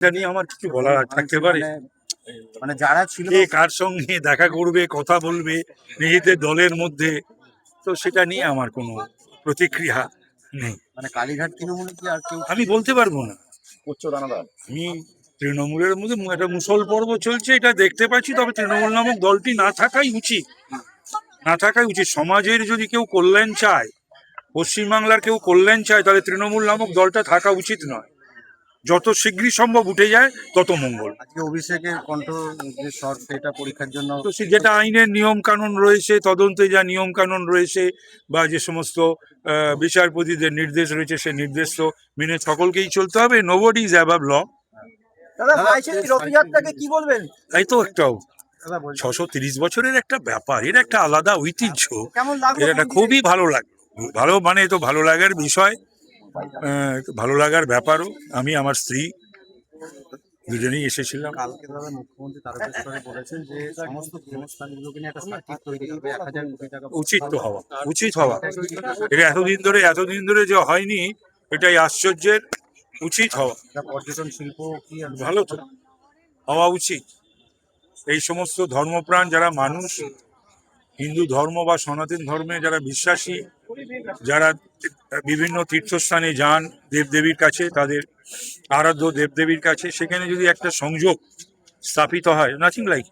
এটা নিয়ে আমার কিছু বলার থাকতে পারে? মানে যারা ছিল কে কার সঙ্গে দেখা করবে, কথা বলবে নিজেদের দলের মধ্যে, তো সেটা নিয়ে আমার কোনো প্রতিক্রিয়া নেই। মানে কালীঘাট তৃণমূলে কি আর কেউ আমি বলতে পারবো না। উচ্চ দানাদার? আমি তৃণমূলের মধ্যে একটা মুসল পর্ব চলছে, এটা দেখতে পাচ্ছি। তবে তৃণমূল নামক দলটি না থাকাই উচিত, না থাকাই উচিত। সমাজের যদি কেউ কল্যাণ চায়, পশ্চিমবাংলার কেউ কল্যাণ চায়, তাহলে তৃণমূল নামক দলটা থাকা উচিত নয়। যত শীঘ্রই সম্ভব উঠে যায় তত মঙ্গল। আজকে অভিষেকের কণ্ঠ যে স্বর সেটা পরীক্ষার জন্য তো সে যেটা আইনের নিয়ম কানুন রয়েছে, তদন্তে যা নিয়ম কানুন রয়েছে, বা যে সমস্ত বিচারপতিদের নির্দেশ রয়েছে, সে নির্দেশ তো মেনে সকলকেই চলতে হবে। নোবডি ইজ অ্যাবাভ ল। দাদা বাইশের রথযাত্রাকে কি বলবেন? তাই তো একটাও দাদা বলছি 630 বছরের একটা ব্যাপার, এর একটা আলাদা ঐতিহ্য, কেমন লাগলো? এর একটা খুবই ভালো লাগে। ভালো মানে তো ভালো লাগার বিষয়, ভালো লাগার ব্যাপারও। আমি আমার স্ত্রী দুজনেই এসেছিলাম। কালকে দাদা মুখ্যমন্ত্রী তারকেশ্বরে বলেছেন যে সমস্ত দেবস্থানগুলোকে নিয়ে একটা সার্কিট তৈরি হবে, 1000 কোটি টাকা উচিত তো হওয়া, উচিত হওয়া। এটা এতদিন ধরে যে হয়নি, এটাই আশ্চর্যের। উচিত হওয়া, পর্যটন শিল্প কি আর ভালো তো হওয়া উচিত। এই সমস্ত ধর্মপ্রাণ যারা মানুষ, হিন্দু ধর্ম বা সনাতন ধর্মে যারা বিশ্বাসী, যারা বিভিন্ন তীর্থস্থানে যান দেবদেবীর কাছে, তাদের আরাধ্য দেবদেবীর কাছে, সেখানে যদি একটা সংযোগ স্থাপিত হয়, নাথিং লাইক